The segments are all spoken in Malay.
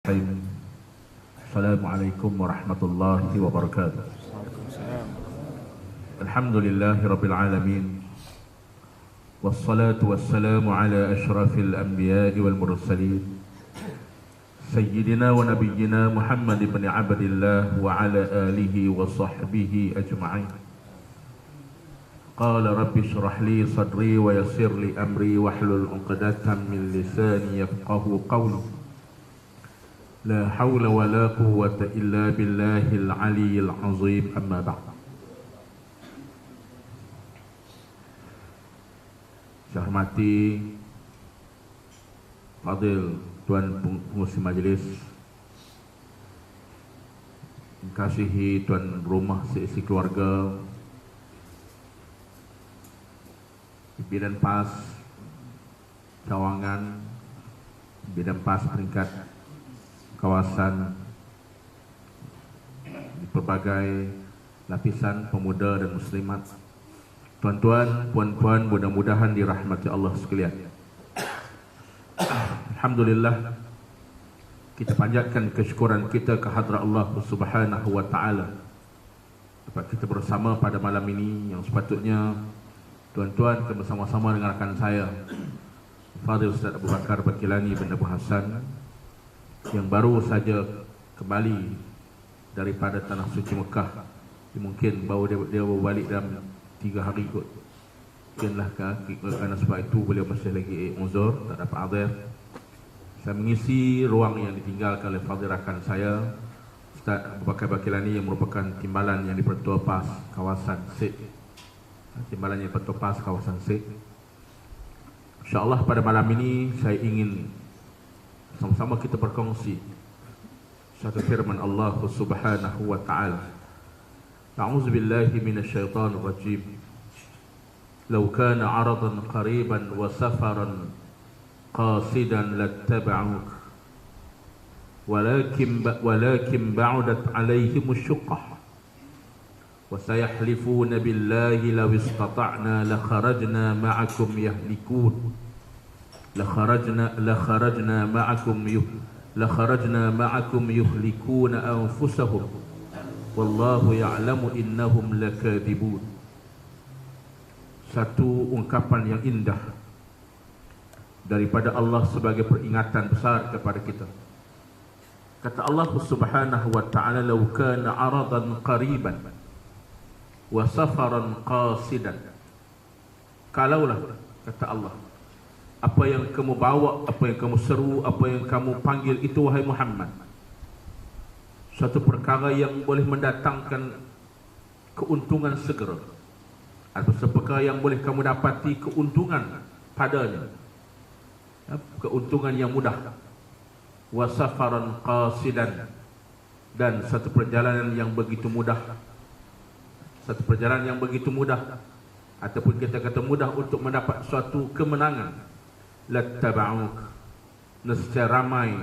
Assalamualaikum warahmatullahi wabarakatuh. Alhamdulillahi rabbil alamin. Wassalatu wassalamu ala ashrafil anbiya'i wal mursalin Sayyidina wa nabiyyina Muhammad ibn Abdillah wa ala alihi wa sahbihi ajma'in. Qala rabbi shrah li sadri wa yassir li amri wahlul 'uqdatam min lisani yafqahu qawli. La hawla wa la quwwata illa billahil aliyyil azim, amma ba'd. Saya hormati Fadil Tuan Pengurusi Majlis, mengasihi Tuan Rumah seisi keluarga, Bidan PAS Cawangan, Bidan PAS peringkat kawasan di berbagai lapisan pemuda dan muslimat, tuan-tuan, puan-puan, mudah-mudahan dirahmati Allah sekalian. Alhamdulillah, kita panjatkan kesyukuran kita ke hadrat Allah Subhanahu wa taala dapat kita bersama pada malam ini yang sepatutnya tuan-tuan akan bersama-sama dengan rakan saya Fadil Ustaz Abu Bakar Bakilani bin Abu Hassan yang baru saja kembali daripada tanah suci Mekah. Mungkin baru dia balik dalam 3 hari kot. Mungkinlah kerana sebab itu beliau masih lagi uzur, tak dapat hadir. Saya mengisi ruang yang ditinggalkan oleh fadil rakan saya Ustaz Abu Bakar Bakilani yang merupakan timbalan yang di-Pertua PAS kawasan Sik. Timbalan yang di-Pertua PAS kawasan Sik. InsyaAllah pada malam ini saya ingin sama-sama kita berkongsi satu firman Allah Subhanahu wa taala. A'udzu billahi minasyaitonir rajim. Law kana 'aradan qariban wa safaran qasidan lattaba'uk walakin ba'udat 'alaihim asy-shuqqah wa sayahlifuna billahi law istata'na la kharajna ma'akum yahlikun لخرجنا معكم يهلكون أنفسهم والله يعلم إنهم لكاذبون. Satu ungkapan yang indah daripada Allah sebagai peringatan besar kepada kita. Kata Allah Subhanahu wa ta'ala, law kana 'aradan qariban wa safaran qasidan. Kalaulah, kata Allah, apa yang kamu bawa, apa yang kamu seru, apa yang kamu panggil itu wahai Muhammad, suatu perkara yang boleh mendatangkan keuntungan segera, atau suatu perkara yang boleh kamu dapati keuntungan padanya, keuntungan yang mudah. Wasafaran qasidan, dan satu perjalanan yang begitu mudah. Satu perjalanan yang begitu mudah, ataupun kita kata mudah untuk mendapat suatu kemenangan. Lattaba'uk, nescaya ramai,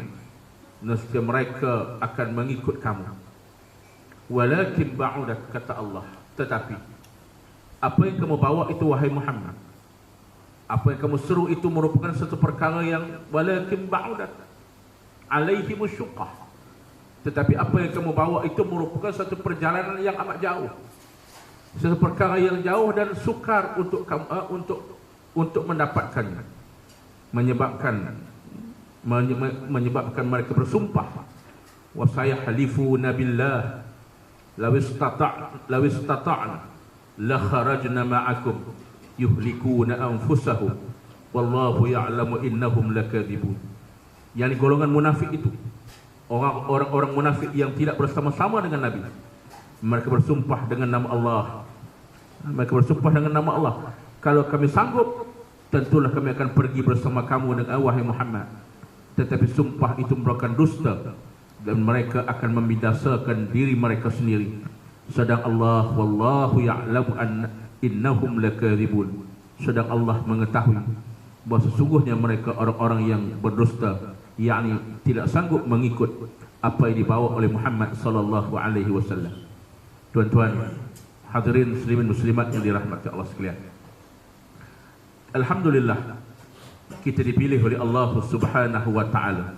nescaya mereka akan mengikut kamu. Walakin ba'udat, kata Allah, tetapi apa yang kamu bawa itu wahai Muhammad, apa yang kamu seru itu merupakan satu perkara yang walakin ba'udat 'alaihim asy-shuqqah, tetapi apa yang kamu bawa itu merupakan satu perjalanan yang amat jauh, satu perkara yang jauh dan sukar untuk kamu untuk mendapatkannya. Menyebabkan mereka bersumpah, wa sayahlifuna billah law istata'na la kharajna ma'akum yuhlikuna anfusahum wallahu ya'lamu innahum lakadzibun. Yang golongan munafik itu, orang-orang munafik yang tidak bersama-sama dengan Nabi, mereka bersumpah dengan nama Allah. Mereka bersumpah dengan nama Allah, kalau kami sanggup, tentulah kami akan pergi bersama kamu dengan wahai Muhammad. Tetapi sumpah itu merupakan dusta dan mereka akan membinasakan diri mereka sendiri. Sedang Allah, wallahu ya'lamu innahum lakadzibun. Sedang Allah mengetahui bahawa sesungguhnya mereka orang-orang yang berdusta, yakni tidak sanggup mengikut apa yang dibawa oleh Muhammad sallallahu alaihi wasallam. Tuan-tuan, hadirin muslimin muslimat yang dirahmati Allah sekalian. Alhamdulillah, kita dipilih oleh Allah Subhanahu wa taala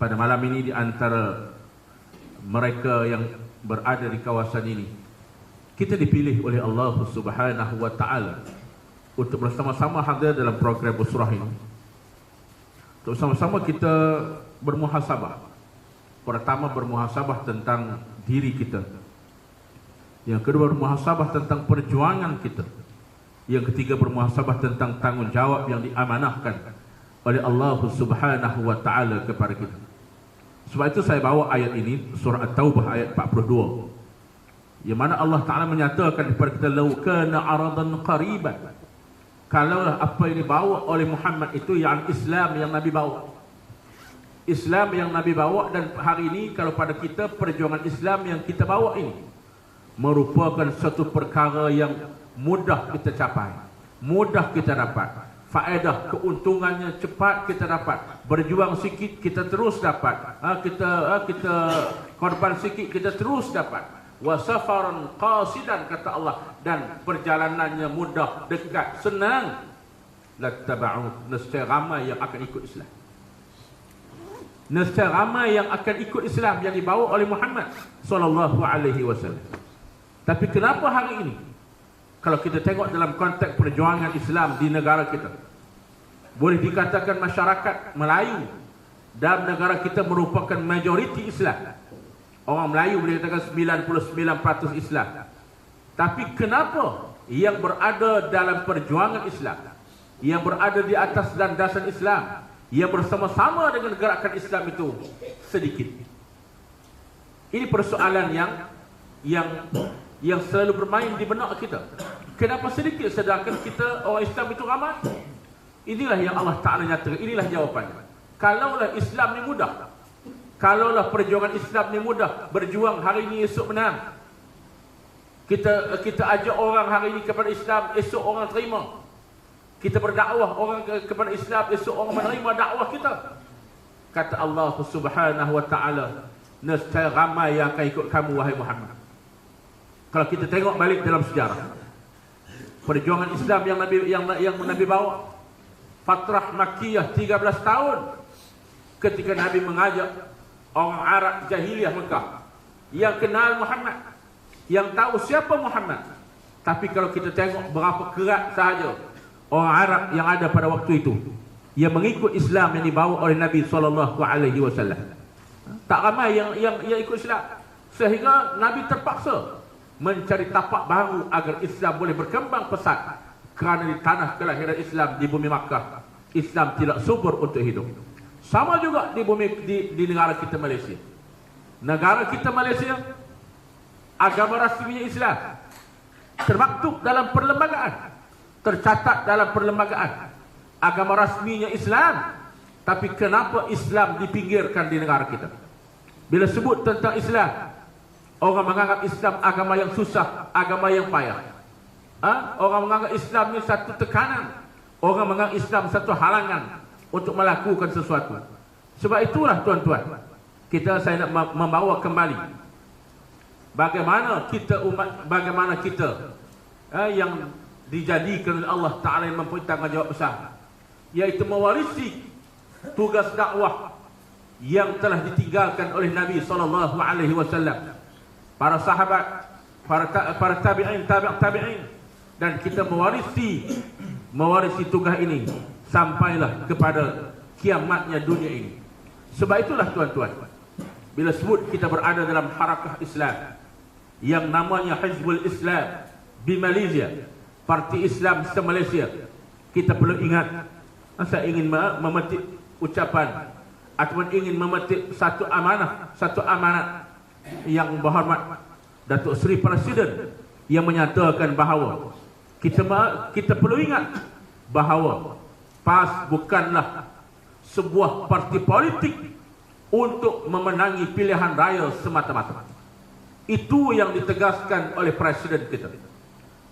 pada malam ini di antara mereka yang berada di kawasan ini, kita dipilih oleh Allah Subhanahu wa taala untuk bersama-sama hadir dalam program Usrah ini. Untuk sama-sama kita bermuhasabah. Pertama, bermuhasabah tentang diri kita. Yang kedua, bermuhasabah tentang perjuangan kita. Yang ketiga, bermuhasabah tentang tanggungjawab yang diamanahkan oleh Allah Subhanahu wa taala kepada kita. Sebab itu saya bawa ayat ini, surah At-Taubah ayat 42. Yang mana Allah Taala menyatakan kepada kita, "Lau kana 'aradan qariban." Kalaulah apa yang dibawa oleh Muhammad itu yang Islam yang Nabi bawa. Islam yang Nabi bawa, dan hari ini kalau pada kita perjuangan Islam yang kita bawa ini merupakan satu perkara yang mudah kita capai, mudah kita dapat. Faedah, keuntungannya cepat kita dapat. Berjuang sikit kita terus dapat. Kita korban sikit kita terus dapat. Wa safaran qasidan, kata Allah, dan perjalanannya mudah, dekat, senang. Lattaba'u, nescaya ramai yang akan ikut Islam. Nescaya ramai yang akan ikut Islam yang dibawa oleh Muhammad sallallahu alaihi wasallam. Tapi kenapa hari ini, kalau kita tengok dalam konteks perjuangan Islam di negara kita, boleh dikatakan masyarakat Melayu dalam negara kita merupakan majoriti Islam. Orang Melayu boleh katakan 99% Islam. Tapi kenapa yang berada dalam perjuangan Islam, yang berada di atas landasan Islam, yang bersama-sama dengan gerakan Islam itu sedikit? Ini persoalan yang selalu bermain di benak kita. Kenapa sedikit sedangkan kita orang Islam itu ramai? Inilah yang Allah Ta'ala nyatakan, inilah jawapannya. Kalaulah Islam ni mudah, kalaulah perjuangan Islam ni mudah, berjuang hari ini esok menang, kita ajak orang hari ini kepada Islam, esok orang terima. Kita berdakwah orang kepada Islam, esok orang menerima dakwah kita. Kata Allah Subhanahu wa taala, nescaya ramai yang akan ikut kamu wahai Muhammad. Kalau kita tengok balik dalam sejarah perjuangan Islam yang Nabi bawa, fatrah Makkiyah 13 tahun, ketika Nabi mengajak orang Arab jahiliyah Mekah yang kenal Muhammad, yang tahu siapa Muhammad. Tapi kalau kita tengok berapa kerat sahaja orang Arab yang ada pada waktu itu yang mengikut Islam yang dibawa oleh Nabi SAW, tak ramai yang ikut Islam, sehingga Nabi terpaksa mencari tapak baru agar Islam boleh berkembang pesat. Kerana di tanah kelahiran Islam di bumi Makkah, Islam tidak subur untuk hidup. Sama juga di negara kita Malaysia. Negara kita Malaysia, agama rasminya Islam, termaktub dalam perlembagaan, tercatat dalam perlembagaan, agama rasminya Islam. Tapi kenapa Islam dipinggirkan di negara kita? Bila sebut tentang Islam, orang menganggap Islam agama yang susah, agama yang payah. Orang menganggap Islam ni satu tekanan, orang menganggap Islam satu halangan untuk melakukan sesuatu. Sebab itulah tuan-tuan, saya nak membawa kembali bagaimana kita yang dijadikan oleh Allah Ta'ala yang mempunyai tanggungjawab besar, iaitu mewarisi tugas dakwah yang telah ditinggalkan oleh Nabi SAW, para sahabat, para tabi'in, tabi'in, dan kita mewarisi tugas ini sampailah kepada kiamatnya dunia ini. Sebab itulah tuan-tuan, bila sebut kita berada dalam harakah Islam yang namanya Hizbul Islam di Malaysia, Parti Islam se-Malaysia, kita perlu ingat, saya ingin memetik ucapan ataupun ingin memetik satu amanat yang berhormat Datuk Seri Presiden yang menyatakan bahawa kita perlu ingat bahawa PAS bukanlah sebuah parti politik untuk memenangi pilihan raya semata-mata. Itu yang ditegaskan oleh Presiden kita.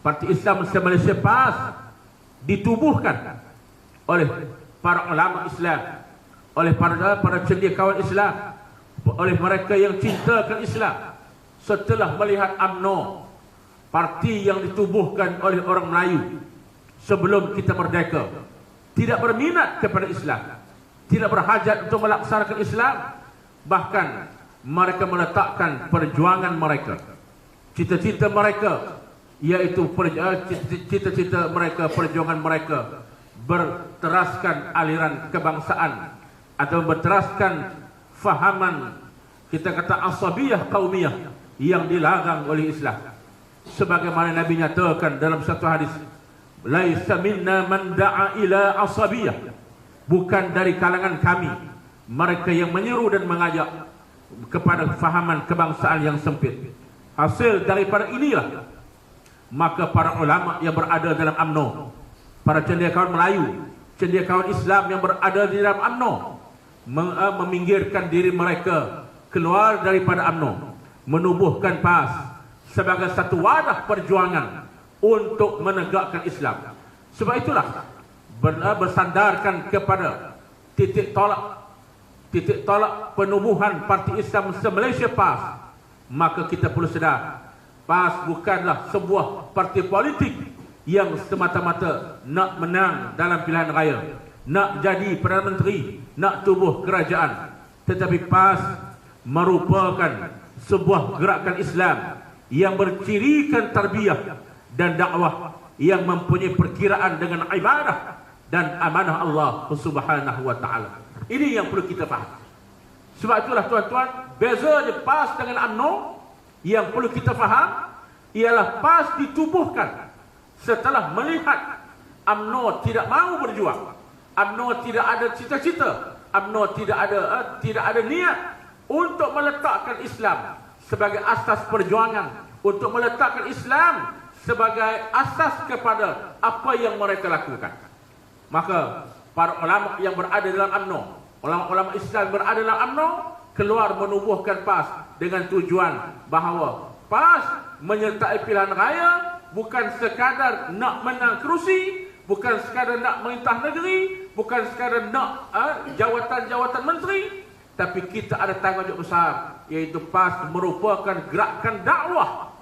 Parti Islam Malaysia PAS ditubuhkan oleh para ulama Islam, oleh para cendekiawan Islam, oleh mereka yang cintakan Islam. Setelah melihat UMNO, parti yang ditubuhkan oleh orang Melayu sebelum kita merdeka, tidak berminat kepada Islam, tidak berhajat untuk melaksanakan Islam. Bahkan mereka meletakkan perjuangan mereka, cita-cita mereka, iaitu cita-cita mereka, perjuangan mereka berteraskan aliran kebangsaan atau berteraskan fahaman, kita kata asabiyah qaumiyah, yang dilarang oleh Islam. Sebagaimana Nabi nyatakan dalam satu hadis, laisa minna man da'a ila asabiyah, bukan dari kalangan kami mereka yang menyeru dan mengajak kepada fahaman kebangsaan yang sempit. Hasil daripada inilah maka para ulama yang berada dalam UMNO, para cendekiawan Melayu, cendekiawan Islam yang berada di dalam UMNO, meminggirkan diri mereka keluar daripada UMNO, menubuhkan PAS sebagai satu wadah perjuangan untuk menegakkan Islam. Sebab itulah bersandarkan kepada titik tolak penubuhan Parti Islam se-Malaysia PAS, maka kita perlu sedar PAS bukanlah sebuah parti politik yang semata-mata nak menang dalam pilihan raya, nak jadi Perdana Menteri, nak tubuh kerajaan. Tetapi PAS merupakan sebuah gerakan Islam yang bercirikan tarbiyah dan dakwah, yang mempunyai perkiraan dengan ibadah dan amanah Allah Subhanahu wa taala. Ini yang perlu kita faham. Sebab itulah tuan-tuan, bezanya PAS dengan UMNO yang perlu kita faham ialah PAS ditubuhkan setelah melihat UMNO tidak mahu berjuang, UMNO tidak ada cita-cita, UMNO tidak ada niat untuk meletakkan Islam sebagai asas perjuangan, untuk meletakkan Islam sebagai asas kepada apa yang mereka lakukan. Maka para ulama yang berada dalam UMNO, ulama-ulama Islam yang berada dalam UMNO, keluar menubuhkan PAS dengan tujuan bahawa PAS menyertai pilihan raya bukan sekadar nak menang kerusi, bukan sekadar nak merintah negeri, bukan sekadar nak jawatan-jawatan menteri, tapi kita ada tanggungjawab besar, iaitu PAS merupakan gerakan dakwah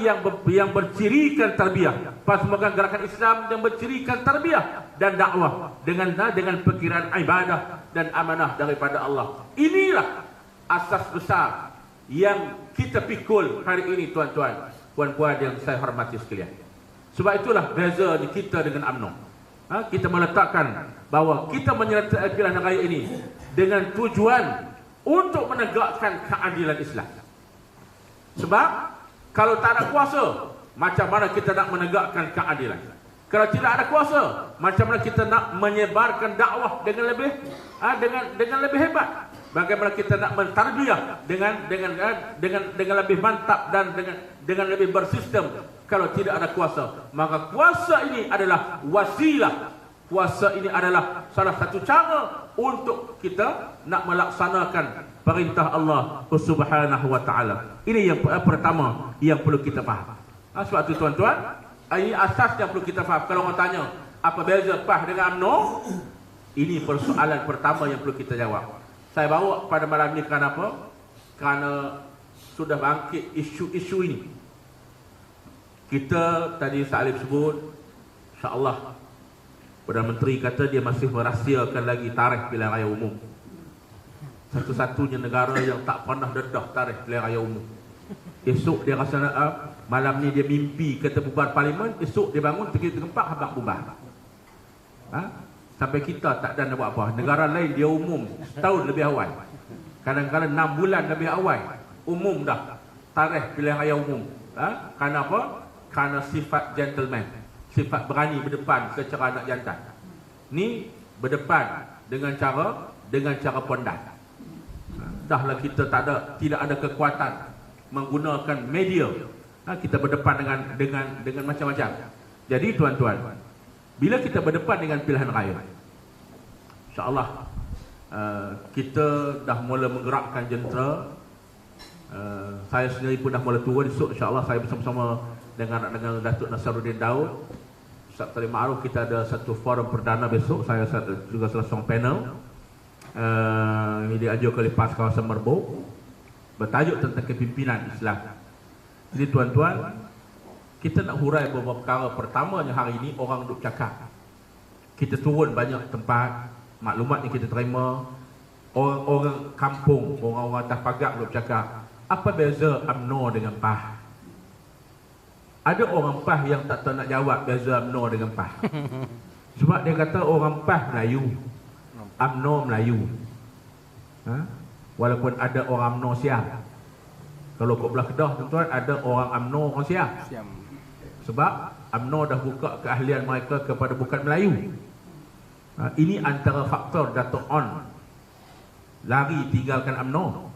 yang bercirikan tarbiyah. PAS merupakan gerakan Islam yang bercirikan tarbiyah dan dakwah dengan perkiraan ibadah dan amanah daripada Allah. Inilah asas besar yang kita pikul hari ini, tuan-tuan, puan-puan yang saya hormati sekalian. Sebab itulah beza kita dengan UMNO. Kita meletakkan bahawa kita menyertai pilihan raya ini dengan tujuan untuk menegakkan keadilan Islam. Sebab kalau tak ada kuasa, macam mana kita nak menegakkan keadilan? Kalau tidak ada kuasa, macam mana kita nak menyebarkan dakwah dengan lebih hebat? Bagaimana kita nak mentarbiyah dengan lebih mantap dan dengan lebih bersistem kalau tidak ada kuasa? Maka kuasa ini adalah wasilah. Kuasa ini adalah salah satu cara untuk kita nak melaksanakan perintah Allah Subhanahu wa taala. Ini yang pertama yang perlu kita faham. Sebab itu tuan-tuan, ini asas yang perlu kita faham. Kalau orang tanya apa beza PAS dengan UMNO, ini persoalan pertama yang perlu kita jawab. Saya bawa pada malam ini kerana apa? Kerana sudah bangkit isu-isu ini. Kita tadi Salib sebut, insya-Allah Perdana Menteri kata dia masih merahsiakan lagi tarikh pilihan raya umum. Satu-satunya negara yang tak pernah dedah tarikh pilihan raya umum. Esok dia rasa malam ni dia mimpi kata bubar parlimen, esok dia bangun tergempak habaq bubar. Sampai kita tak ada nak buat apa. Negara lain dia umum setahun lebih awal, kadang-kadang 6 bulan lebih awal umum dah tarikh pilihan raya umum. Kerana apa? Kerana sifat gentleman, sifat berani berdepan secara anak jantan. Ni berdepan dengan cara pondan. Dahlah kita tidak ada kekuatan menggunakan media. Kita berdepan dengan macam-macam. Jadi tuan-tuan, bila kita berdepan dengan pilihan raya, insya-Allah kita dah mula menggerakkan jentera. Saya sendiri pun dah mula turun. Esok insya-Allah saya bersama-sama dengan Datuk Nasaruddin Daud, Ustaz Talim Ma'ruf, kita ada satu forum perdana besok. Saya juga salah seorang panel ini diajukan oleh PAS kawasan Merbuk, bertajuk tentang kepimpinan Islam. Jadi tuan-tuan, kita nak hurai beberapa perkara. Pertamanya hari ini orang duk cakap, kita turun banyak tempat, maklumat yang kita terima, orang-orang kampung, orang-orang atas pagar belum cakap, apa beza UMNO dengan PAS? Ada orang PAS yang tak tahu nak jawab beza UMNO dengan PAS. Sebab dia kata orang PAS Melayu, UMNO Melayu. Walaupun ada orang UMNO Siam. Kalau kat belah Kedah tuan-tuan, ada orang UMNO orang Siam. Sebab UMNO dah buka keahlian mereka kepada bukan Melayu. Ini antara faktor Dato' On lari tinggalkan UMNO.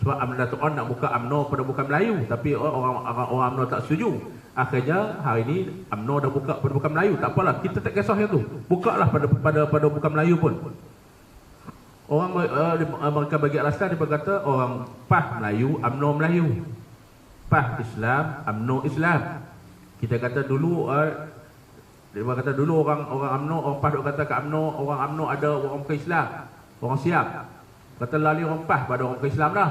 Sebab Dato' On nak buka UMNO pada bukan Melayu, tapi orang UMNO tak setuju. Akhirnya hari ini UMNO dah buka pada bukan Melayu. Tak apalah, kita tak kisah yang tu. Bukalah pada bukan Melayu pun. Orang mereka bagi alasan, dia berkata orang PAS Melayu, UMNO Melayu. PAS Islam, UMNO Islam. Kita kata dulu dia kata dulu orang UMNO, orang PAS duk kata kat UMNO, orang UMNO ada orang bukan Islam, orang Siap. Kata lali orang PAS pada orang bukan Islam dah.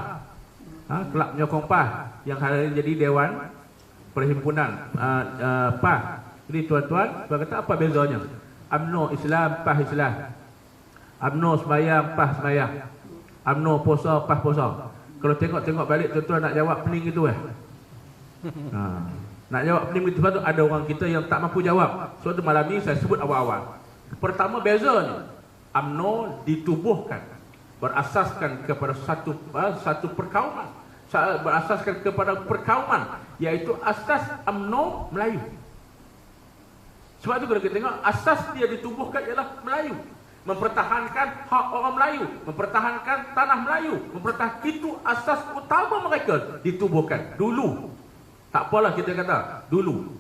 Kelab menyokong PAS yang hari ini jadi Dewan Perhimpunan PAS. Jadi tuan-tuan, dia kata apa bezanya? UMNO Islam, PAS Islam. UMNO sembahyang, PAS sembahyang. UMNO puasa, PAS puasa. Kalau tengok balik tuan-tuan nak jawab pening itu nak jawab pening itu, sebab tu ada orang kita yang tak mampu jawab. Sebab tu malam ni saya sebut awal-awal. Pertama bezanya, UMNO ditubuhkan berasaskan kepada satu perkauman, berasaskan kepada perkauman, iaitu asas UMNO Melayu. Sebab tu kalau kita tengok asas dia ditubuhkan ialah Melayu, mempertahankan hak orang Melayu, mempertahankan tanah Melayu, mempertahankan, itu asas utama mereka ditubuhkan dulu. Tak apalah kita kata dulu.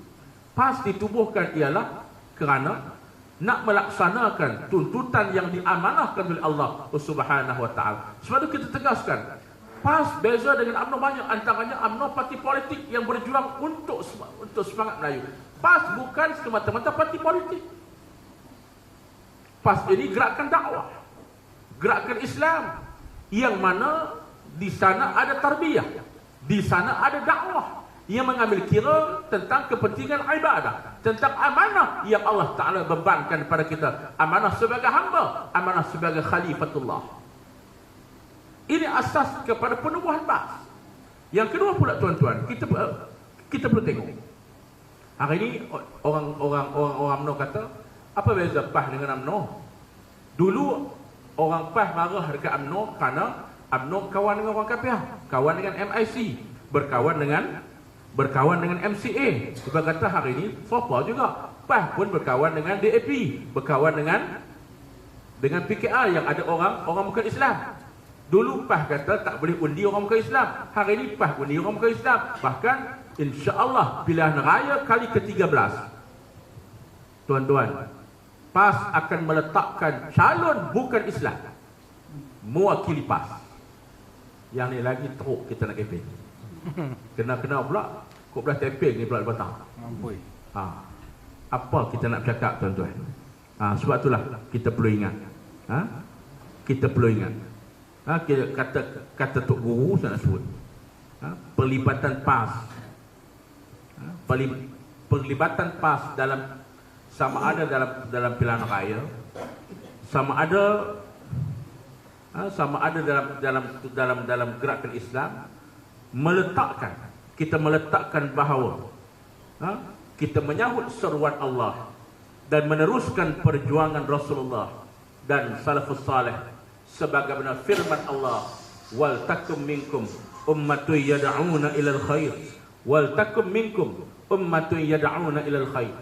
PAS ditubuhkan ialah kerana nak melaksanakan tuntutan yang diamanahkan oleh Allah Subhanahu Wa Taala. Sebab itu kita tegaskan, PAS beza dengan UMNO banyak. Antaranya UMNO parti politik yang berjuang untuk semangat Melayu. PAS bukan semata-mata parti politik. PAS ini gerakan dakwah, gerakan Islam, yang mana di sana ada tarbiyah, di sana ada dakwah yang mengambil kira tentang kepentingan ibadah, tentang amanah yang Allah Ta'ala bebankan kepada kita, amanah sebagai hamba, amanah sebagai khalifatullah. Ini asas kepada penubuhan PAS. Yang kedua pula tuan-tuan, kita perlu tengok hari ini orang UMNO kata, apa beza PAS dengan UMNO? Dulu orang PAS marah dekat UMNO kerana UMNO kawan dengan orang KPH, kawan dengan MIC, berkawan dengan MCA. Sebab kata hari ini FOPA juga, PAS pun berkawan dengan DAP, berkawan dengan PKR yang ada orang bukan Islam. Dulu PAS kata tak boleh undi orang bukan Islam, hari ini PAS undi orang bukan Islam. Bahkan insya-Allah pilihan raya kali ke-13, tuan-tuan, PAS akan meletakkan calon bukan Islam mewakili PAS. Yang ni lagi teruk kita nak keping. Kena pula kok belah teping ni pula lepas mampui. Apa kita nak cakap tuan-tuan? Sebab itulah kita perlu ingat. Kita perlu ingat. Kata Tok Guru saya nak sebut. Perlibatan PAS. Perlibatan PAS dalam sama ada dalam pilihan raya, sama ada dalam gerakan Islam, kita meletakkan bahawa kita menyahut seruan Allah dan meneruskan perjuangan Rasulullah dan salafus salih sebagaimana firman Allah, wal takum minkum ummatun yad'una ilal khair, wal takum minkum ummatun yad'una ilal khair,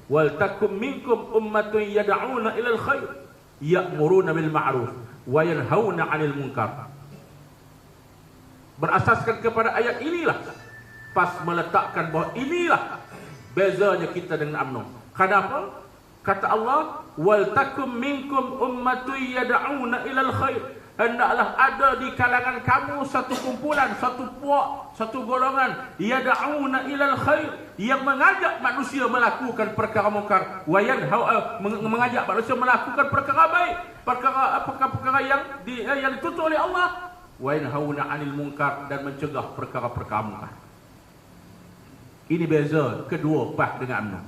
wal takum minkum ummatun yad'una ilal khair ya'muruna bil ma'ruf wa yanhauna 'anil munkar. Berasaskan kepada ayat inilah PAS meletakkan bahawa inilah bezanya kita dengan UMNO. Kenapa? Kata Allah, wal takum minkum ummatun yad'una ilal khair. Hendaklah ada di kalangan kamu satu kumpulan, satu puak, satu golongan, yad'una ilal khair, yang mengajak manusia melakukan perkara mungkar, wa yanhau, mengajak manusia melakukan perkara baik, perkara yang dituntut oleh Allah, wa yanhauna 'anil munkar, dan mencegah perkara-perkara mungkar. Ini beza kedua PAS dengan UMNO.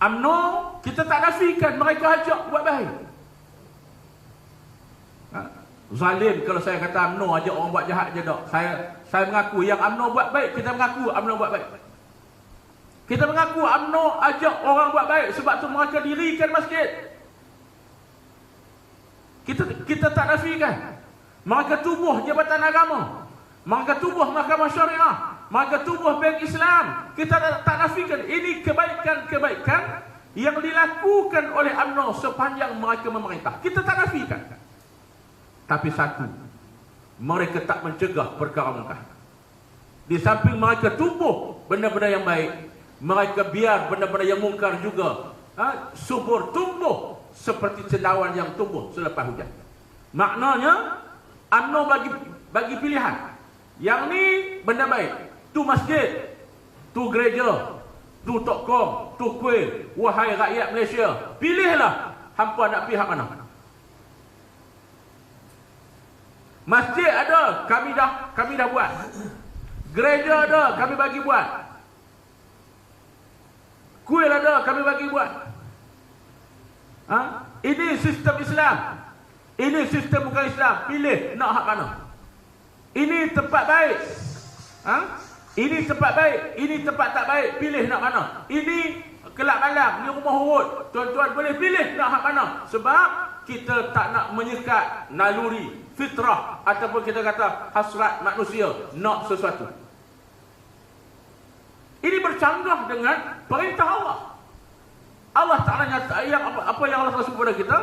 UMNO kita tak nafikan mereka ajak buat baik. Zalim kalau saya kata UMNO ajak orang buat jahat je tak. Saya mengaku yang UMNO buat baik, kita mengaku UMNO buat baik. Kita mengaku UMNO ajak orang buat baik sebab tu mereka dirikan masjid. Kita tak nafikan. Mereka tubuh Jabatan Agama, mereka tubuh Mahkamah Syariah, mereka tubuh Bank Islam. Kita tak nafikan. Ini kebaikan-kebaikan yang dilakukan oleh UMNO sepanjang mereka memerintah. Kita tak nafikan. Tapi satu, mereka tak mencegah perkara mungkar. Di samping mereka tubuh benda-benda yang baik, mereka biar benda-benda yang mungkar juga subur tumbuh seperti cendawan yang tumbuh selepas hujan. Maknanya UMNO bagi pilihan. Yang ni benda baik, tu masjid, tu gereja, tu tokong, tu kuil. Wahai rakyat Malaysia, pilihlah hampa nak pihak mana. Masjid ada, kami dah buat. Gereja ada, kami bagi buat. Kuil ada, kami bagi buat. Ini sistem Islam. Ini sistem bukan Islam. Pilih nak hak mana. Ini tempat baik. Ini tempat baik. Ini tempat tak baik. Pilih nak mana. Ini kelab malam, ni rumah urut. Tuan-tuan boleh pilih nak hak mana. Sebab kita tak nak menyekat naluri, fitrah, ataupun kita kata hasrat manusia nak sesuatu. Ini bercanggah dengan perintah Allah. Allah Ta'ala nyata apa yang Allah sebut kepada kita.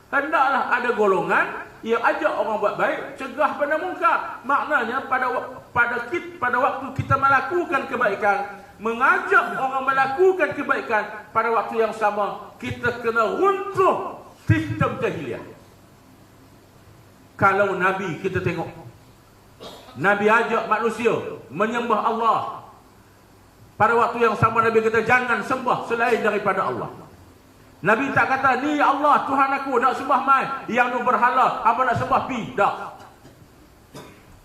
Hendaklah ada golongan yang ajak orang buat baik, cegah benda mungkar. Maknanya pada waktu kita melakukan kebaikan, mengajak orang melakukan kebaikan, pada waktu yang sama kita kena runtuh sistem jahiliah. Kalau Nabi kita tengok, Nabi ajak manusia menyembah Allah. Pada waktu yang sama Nabi kata jangan sembah selain daripada Allah. Nabi tak kata ni Allah Tuhan aku nak sembah mai, yang tu berhala apa nak sembah pi, tak.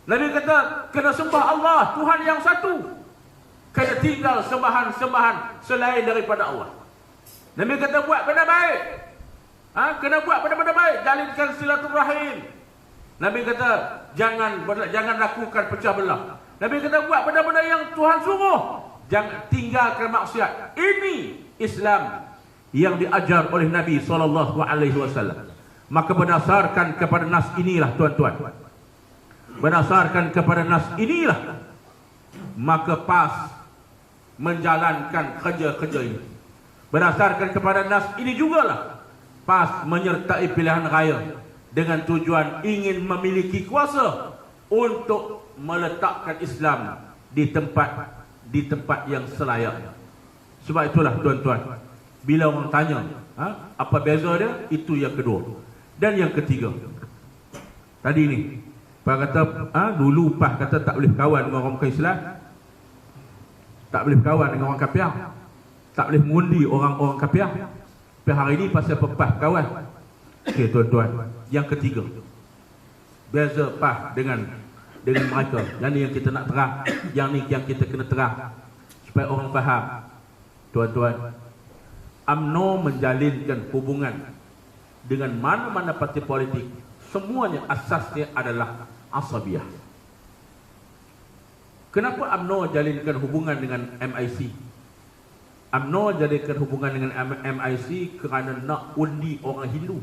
Nabi kata kena sembah Allah Tuhan yang satu. Kena tinggal sembahan-sembahan selain daripada Allah. Nabi kata buat benda baik. Kena buat benda-benda baik, jalinkan silaturahim. Nabi kata jangan lakukan pecah belah. Nabi kata buat benda-benda yang Tuhan suruh. Jangan tinggalkan maksiat. Ini Islam yang diajar oleh Nabi SAW. Maka berdasarkan kepada nas inilah tuan-tuan, berdasarkan kepada nas inilah, maka pas menjalankan kerja-kerja ini. Berdasarkan kepada nas ini jugalah pas menyertai pilihan raya dengan tujuan ingin memiliki kuasa untuk meletakkan Islam di tempat yang selayaknya. Sebab itulah tuan-tuan, bila orang tanya apa beza dia, itu yang kedua. Dan yang ketiga, tadi ni Pak kata dulu Pak kata tak boleh kawan dengan orang bukan Islam, tak boleh kawan dengan orang kafir, tak boleh mengundi orang-orang kafir. Tapi hari ini pasal Pak kawan. Okey tuan-tuan, yang ketiga, beza Pak dengan mereka. Yang ni yang kita nak terang, yang ni yang kita kena terang supaya orang faham. Tuan-tuan, UMNO menjalinkan hubungan dengan mana-mana parti politik, semuanya asasnya adalah asabiyah. Kenapa UMNO jalinkan hubungan dengan MIC? UMNO jalinkan hubungan dengan MIC kerana nak undi orang Hindu.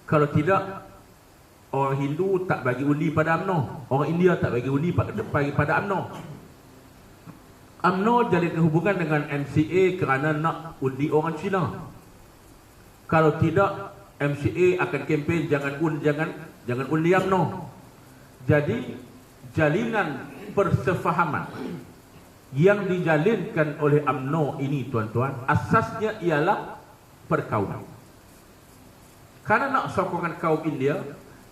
Kalau tidak, orang Hindu tak bagi undi pada UMNO, orang India tak bagi undi pada UMNO. UMNO jalinkan hubungan dengan MCA kerana nak undi orang Cina. Kalau tidak, MCA akan kempen jangan undi UMNO. Jadi jalinan persefahaman yang dijalinkan oleh UMNO ini tuan-tuan, asasnya ialah perkauman. Kerana nak sokongan kaum India,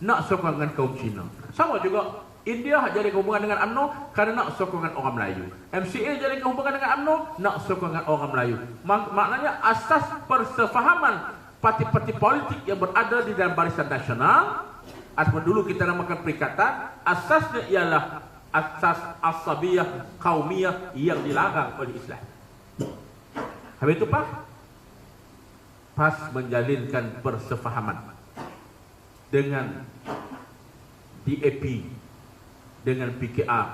nak sokongan kaum Cina. Sama juga India jadi hubungan dengan UMNO kerana nak sokongan orang Melayu. MCA jadi hubungan dengan UMNO nak sokongan orang Melayu. Maknanya asas persefahaman parti-parti politik yang berada di dalam barisan nasional, ataupun dulu kita namakan perikatan, asasnya ialah asas asabiyah kaumiyah yang dilarang oleh Islam. Habis itu PAS menjalinkan persefahaman dengan DAP, dengan PKR,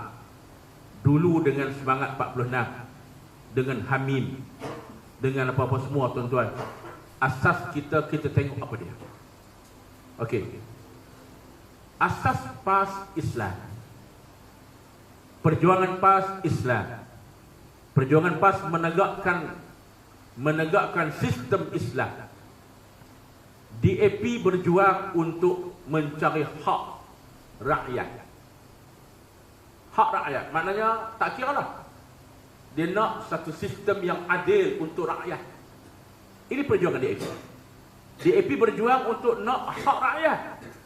dulu dengan semangat 46, dengan Hamim, dengan apa-apa semua tuan-tuan. Asas kita tengok apa dia. Okey. Asas PAS Islam. Perjuangan PAS Islam. Perjuangan PAS menegakkan sistem Islam. DAP berjuang untuk mencari hak rakyat. Hak rakyat maknanya tak kira lah. Dia nak satu sistem yang adil untuk rakyat. Ini perjuangan DAP. DAP berjuang untuk nak hak rakyat.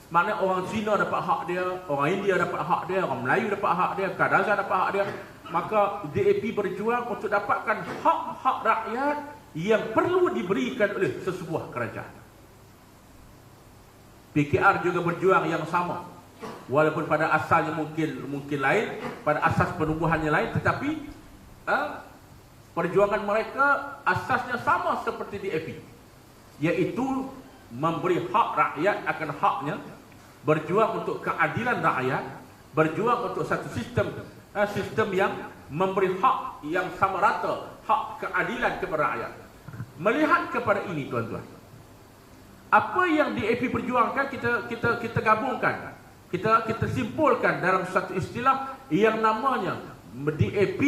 Maknanya orang Cina dapat hak dia, orang India dapat hak dia, orang Melayu dapat hak dia, Kadazan dapat hak dia. Maka DAP berjuang untuk dapatkan hak-hak rakyat yang perlu diberikan oleh sesebuah kerajaan. PKR juga berjuang yang sama. Walaupun pada asalnya mungkin lain, pada asas penubuhannya lain, tetapi perjuangan mereka asasnya sama seperti DAP, iaitu memberi hak rakyat akan haknya, berjuang untuk keadilan rakyat, berjuang untuk satu sistem yang memberi hak yang sama rata, hak keadilan kepada rakyat. Melihat kepada ini tuan-tuan, apa yang DAP perjuangkan kita gabungkan, kita simpulkan dalam satu istilah yang namanya DAP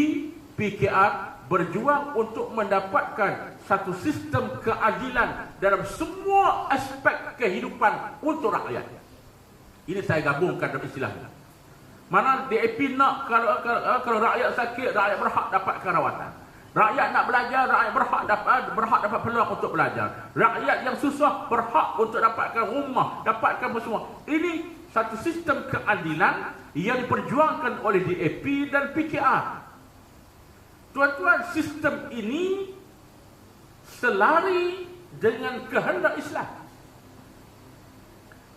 PKR berjuang untuk mendapatkan satu sistem keadilan dalam semua aspek kehidupan untuk rakyat. Ini saya gabungkan dalam istilahnya. Mana DAP nak kalau rakyat sakit, rakyat berhak dapat kerawatan. Rakyat nak belajar, rakyat berhak dapat peluang untuk belajar. Rakyat yang susah berhak untuk dapatkan rumah, dapatkan semua. Ini satu sistem keadilan yang diperjuangkan oleh DAP dan PKR. Tuan-tuan, sistem ini selari dengan kehendak Islam.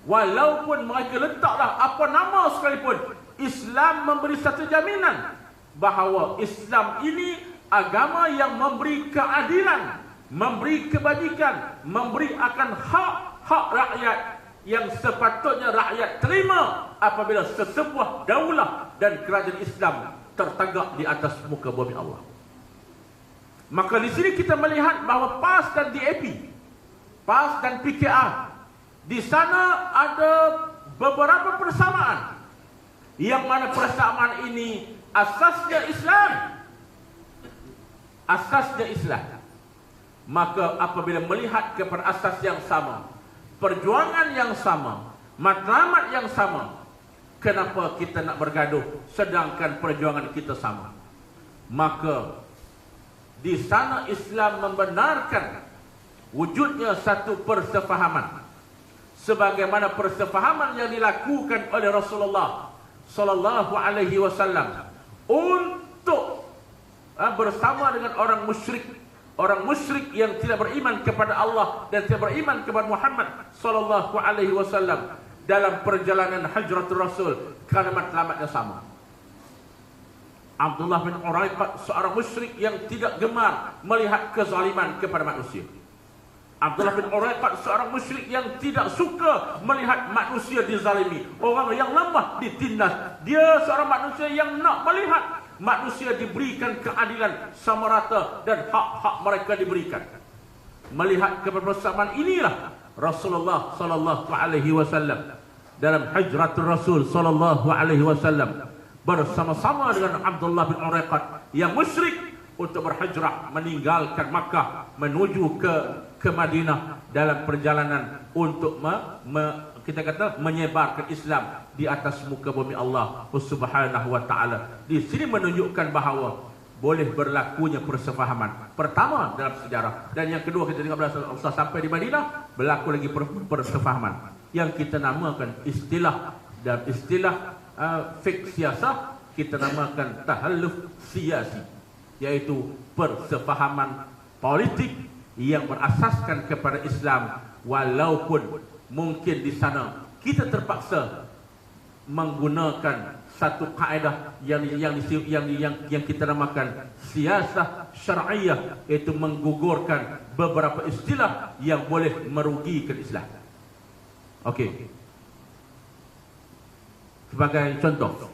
Walaupun mereka letaklah apa nama sekalipun, Islam memberi satu jaminan bahawa Islam ini agama yang memberi keadilan, memberi kebajikan, memberi akan hak rakyat yang sepatutnya rakyat terima apabila sesebuah daulah dan kerajaan Islam tertegak di atas muka bumi Allah. Maka di sini kita melihat bahawa PAS dan DAP, PAS dan PKR, di sana ada beberapa persamaan, yang mana persamaan ini asasnya Islam. Asasnya Islam. Maka apabila melihat kepada asas yang sama, perjuangan yang sama, matlamat yang sama, kenapa kita nak bergaduh sedangkan perjuangan kita sama? Maka di sana Islam membenarkan wujudnya satu persefahaman, sebagaimana persefahaman yang dilakukan oleh Rasulullah sallallahu alaihi wasallam untuk bersama dengan orang musyrik yang tidak beriman kepada Allah dan tidak beriman kepada Muhammad sallallahu alaihi wasallam dalam perjalanan Hijratul Rasul, kerana matlamatnya sama. Abdullah bin Uraiqah seorang musyrik yang tidak gemar melihat kezaliman kepada manusia. Abdullah bin Uraiqah seorang musyrik yang tidak suka melihat manusia dizalimi, orang yang lemah ditindas. Dia seorang manusia yang nak melihat manusia diberikan keadilan sama rata dan hak-hak mereka diberikan. Melihat kebersamaan inilah Rasulullah sallallahu alaihi wasallam dalam Hijratul Rasul sallallahu alaihi wasallam bersama-sama dengan Abdullah bin Uraiqah yang musyrik untuk berhijrah meninggalkan Makkah menuju ke Madinah dalam perjalanan untuk kita kata menyebarkan Islam di atas muka bumi Allah Subhanahu wa taala. Di sini menunjukkan bahawa boleh berlakunya persefahaman. Pertama dalam sejarah, dan yang kedua kita tengok bila sampai di Madinah berlaku lagi persefahaman yang kita namakan istilah fiqh siasah, kita namakan tahalluf siasi, iaitu persefahaman politik yang berasaskan kepada Islam, walaupun mungkin di sana kita terpaksa menggunakan satu kaedah yang kita namakan siasah syar'iyah, iaitu menggugurkan beberapa istilah yang boleh merugikan Islam. Okey. Sebagai contoh,